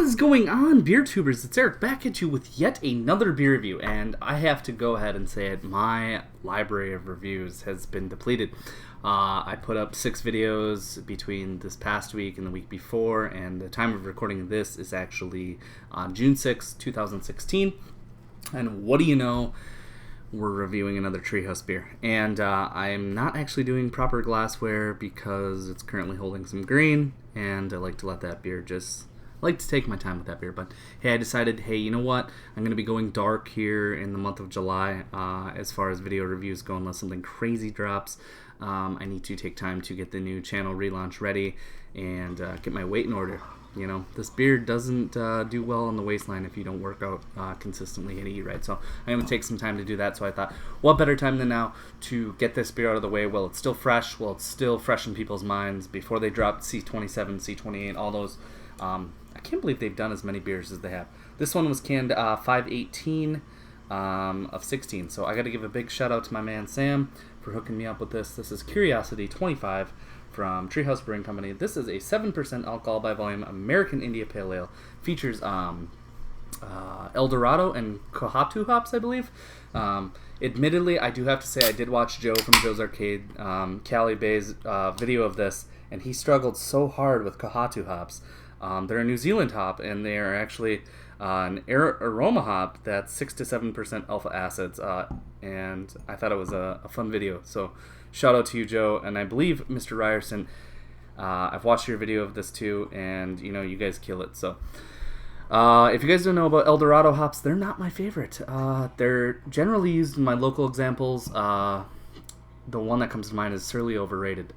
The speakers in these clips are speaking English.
is going on, beer tubers? It's Eric back at you with yet another beer review, and I have to go ahead and say it, my library of reviews has been depleted. I put up 6 videos between this past week and the week before, and the time of recording this is actually June 6, 2016, and what do you know? We're reviewing another Treehouse beer, and I am not actually doing proper glassware because it's currently holding some grain, and I like to let that beer I like to take my time with that beer. But hey, I decided, hey, you know what? I'm going to be going dark here in the month of July as far as video reviews go, unless something crazy drops. I need to take time to get the new channel relaunch ready and get my weight in order. You know, this beer doesn't do well on the waistline if you don't work out consistently and eat right. So I'm going to take some time to do that. So I thought, what better time than now to get this beer out of the way while it's still fresh, it's still fresh in people's minds before they drop C27, C28, all those. I can't believe they've done as many beers as they have. This one was canned 5/18 of 16. So I got to give a big shout out to my man Sam for hooking me up with this. This is Curiosity 25 from Treehouse Brewing Company. This is a 7% alcohol by volume American India Pale Ale. Features El Dorado and Kohatu hops, I believe. Admittedly, I do have to say I did watch Joe from Joe's Arcade, Cali Bay's video of this, and he struggled so hard with Kohatu hops. They're a New Zealand hop, and they are actually an aroma hop that's 6 to 7% alpha acids, and I thought it was a fun video. So shout out to you, Joe, and I believe Mr. Ryerson. I've watched your video of this too, and you know, you guys kill it. So if you guys don't know about El Dorado hops, they're not my favorite. They're generally used in my local examples. The one that comes to mind is Surly Overrated.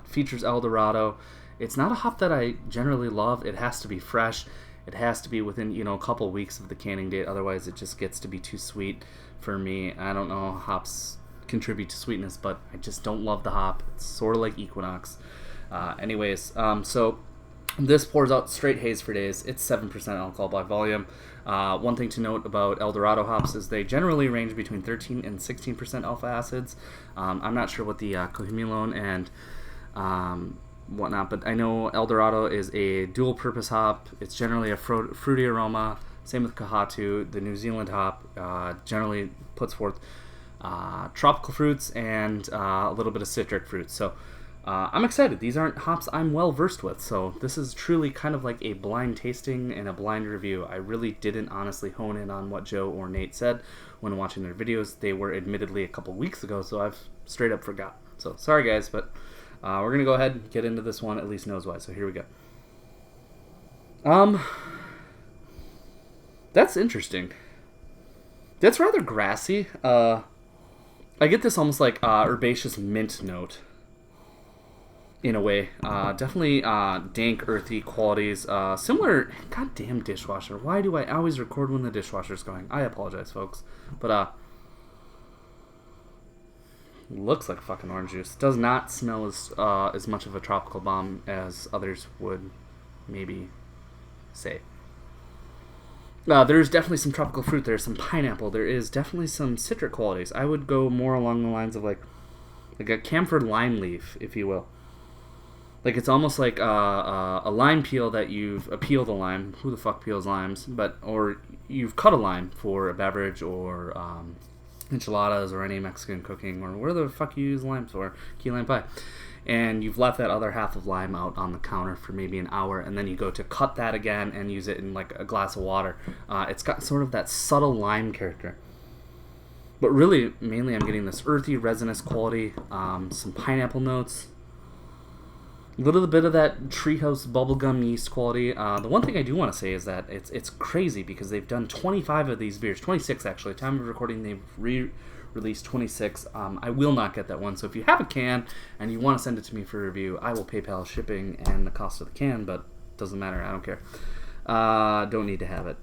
Features El Dorado. It's not a hop that I generally love. It has to be fresh. It has to be within, a couple weeks of the canning date. Otherwise, it just gets to be too sweet for me. I don't know how hops contribute to sweetness, but I just don't love the hop. It's sort of like Equinox. So this pours out straight haze for days. It's 7% alcohol by volume. One thing to note about El Dorado hops is they generally range between 13 and 16% alpha acids. I'm not sure what the Cohumulone and whatnot, but I know El Dorado is a dual-purpose hop. It's generally a fruity aroma. Same with Kohatu. The New Zealand hop generally puts forth tropical fruits and a little bit of citric fruits. So I'm excited. These aren't hops I'm well versed with, so this is truly kind of like a blind tasting and a blind review. I really didn't honestly hone in on what Joe or Nate said when watching their videos. They were admittedly a couple weeks ago, so I've straight up forgot. So sorry guys, but we're going to go ahead and get into this one, at least nose-wise, so here we go. That's interesting. That's rather grassy. I get this almost like herbaceous mint note, in a way. Definitely dank, earthy qualities. Similar, goddamn dishwasher. Why do I always record when the dishwasher's going? I apologize, folks. But, looks like fucking orange juice. Does not smell as much of a tropical bomb as others would maybe say. There's definitely some tropical fruit. There's some pineapple. There is definitely some citric qualities. I would go more along the lines of like a camphor lime leaf, if you will. Like it's almost like a lime peel that you've peeled a lime. Who the fuck peels limes? Or you've cut a lime for a beverage or enchiladas or any Mexican cooking or where the fuck you use limes for, key lime pie, and you've left that other half of lime out on the counter for maybe an hour, and then you go to cut that again and use it in like a glass of water. It's got sort of that subtle lime character, but really mainly I'm getting this earthy resinous quality, some pineapple notes, a little bit of that Treehouse bubblegum yeast quality. The one thing I do want to say is that it's crazy because they've done 25 of these beers, 26 actually. Time of recording, they've re-released 26. I will not get that one, so if you have a can and you want to send it to me for review, I will PayPal shipping and the cost of the can, but doesn't matter, I don't care. Don't need to have it.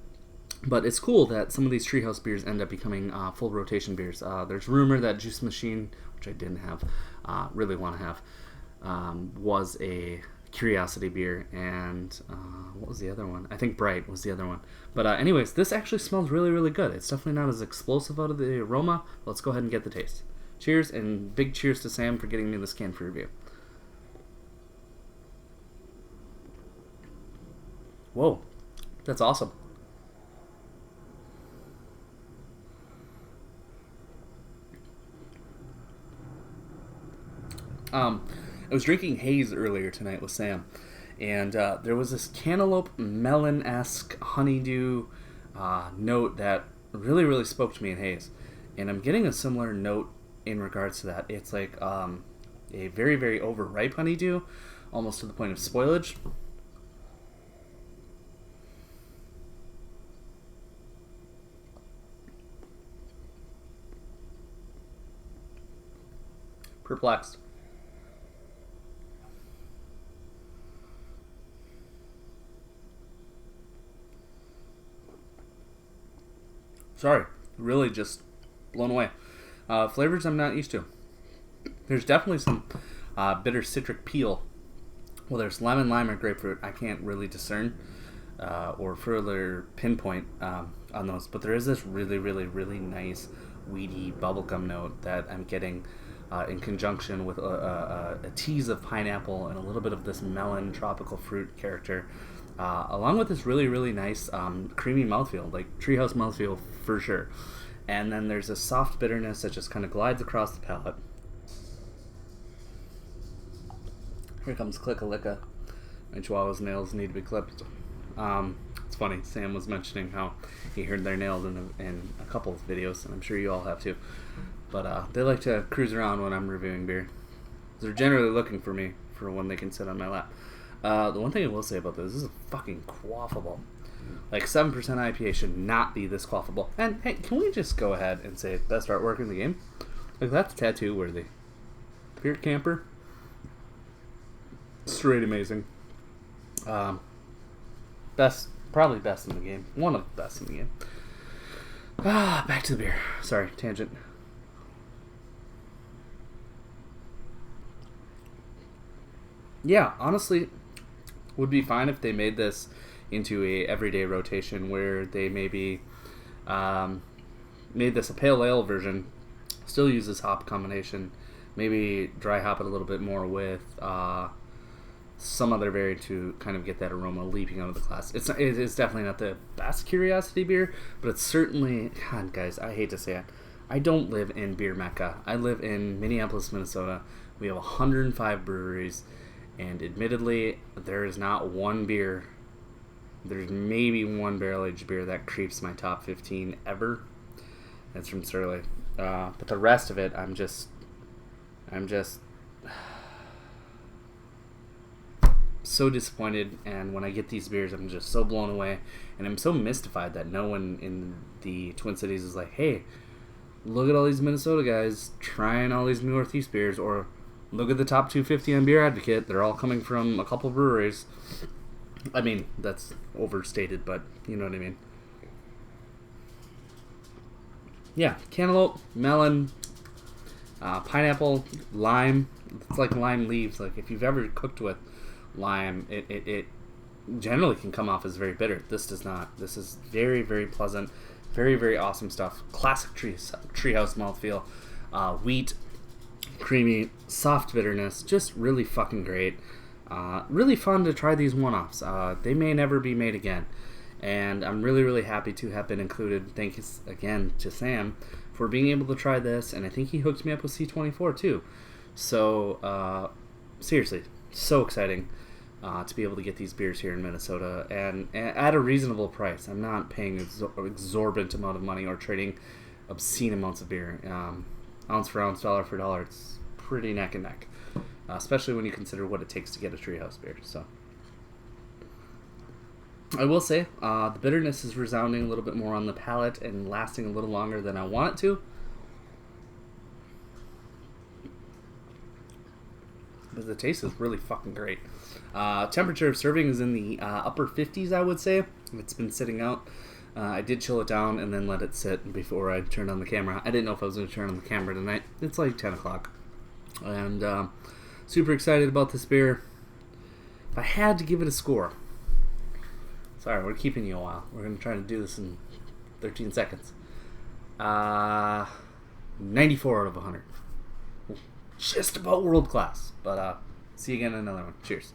But it's cool that some of these Treehouse beers end up becoming full rotation beers. There's rumor that Juice Machine, which I didn't have, really want to have, was a Curiosity beer, and what was the other one? I think Bright was the other one. But anyways, this actually smells really, really good. It's definitely not as explosive out of the aroma. Let's go ahead and get the taste. Cheers, and big cheers to Sam for getting me this can for review. Whoa. That's awesome. I was drinking haze earlier tonight with Sam, and there was this cantaloupe melon-esque honeydew note that really, really spoke to me in haze. And I'm getting a similar note in regards to that. It's like a very, very overripe honeydew, almost to the point of spoilage. Perplexed. Sorry, really just blown away. Flavors I'm not used to. There's definitely some bitter citric peel. Well, there's lemon, lime, or grapefruit. I can't really discern or further pinpoint on those, but there is this really, really, really nice weedy bubblegum note that I'm getting in conjunction with a tease of pineapple and a little bit of this melon tropical fruit character. Along with this really, really nice creamy mouthfeel, like treehouse mouthfeel for sure. And then there's a soft bitterness that just kind of glides across the palate. Here comes Click-a-Licka. My Chihuahua's nails need to be clipped. It's funny, Sam was mentioning how he heard their nails in a couple of videos, and I'm sure you all have too. But they like to cruise around when I'm reviewing beer. They're generally looking for me for when they can sit on my lap. The one thing I will say about this is fucking quaffable. Like 7% IPA should not be this quaffable. And hey, can we just go ahead and say best artwork in the game? Like that's tattoo worthy. Beer Camper. Straight amazing. Probably best in the game. One of the best in the game. Back to the beer. Sorry, tangent. Yeah, honestly, would be fine if they made this into a everyday rotation where they maybe made this a pale ale version, still uses hop combination, maybe dry hop it a little bit more with some other variant to kind of get that aroma leaping out of the glass. It's definitely not the best curiosity beer, but it's certainly, God, guys, I hate to say it, I don't live in beer mecca. I live in Minneapolis, Minnesota. We have 105 breweries. And admittedly, there is not one beer. There's maybe one barrel-aged beer that creeps my top 15 ever. That's from Surly. But the rest of it, I'm just so disappointed. And when I get these beers, I'm just so blown away. And I'm so mystified that no one in the Twin Cities is like, hey, look at all these Minnesota guys trying all these Northeast beers, or look at the top 250 on Beer Advocate. They're all coming from a couple breweries. I mean, that's overstated, but you know what I mean. Yeah, cantaloupe, melon, pineapple, lime. It's like lime leaves. Like if you've ever cooked with lime, it generally can come off as very bitter. This does not. This is very, very pleasant. Very, very awesome stuff. Classic treehouse mouthfeel. Wheat, creamy, soft bitterness, just really fucking great. Really fun to try these one-offs. They may never be made again, and I'm really, really happy to have been included. Thank you again to Sam for being able to try this, and I think he hooked me up with C24 too. So seriously, so exciting to be able to get these beers here in Minnesota, and at a reasonable price. I'm not paying an exorbitant amount of money or trading obscene amounts of beer. Ounce for ounce, dollar for dollar, it's pretty neck and neck, especially when you consider what it takes to get a treehouse beer. So I will say the bitterness is resounding a little bit more on the palate and lasting a little longer than I want it to, but the taste is really fucking great. Temperature of serving is in the upper 50s, I would say. It's been sitting out. I did chill it down and then let it sit before I turned on the camera. I didn't know if I was going to turn on the camera tonight. It's like 10 o'clock. And super excited about this beer. If I had to give it a score. Sorry, we're keeping you a while. We're going to try to do this in 13 seconds. 94 out of 100. Just about world class. But see you again in another one. Cheers.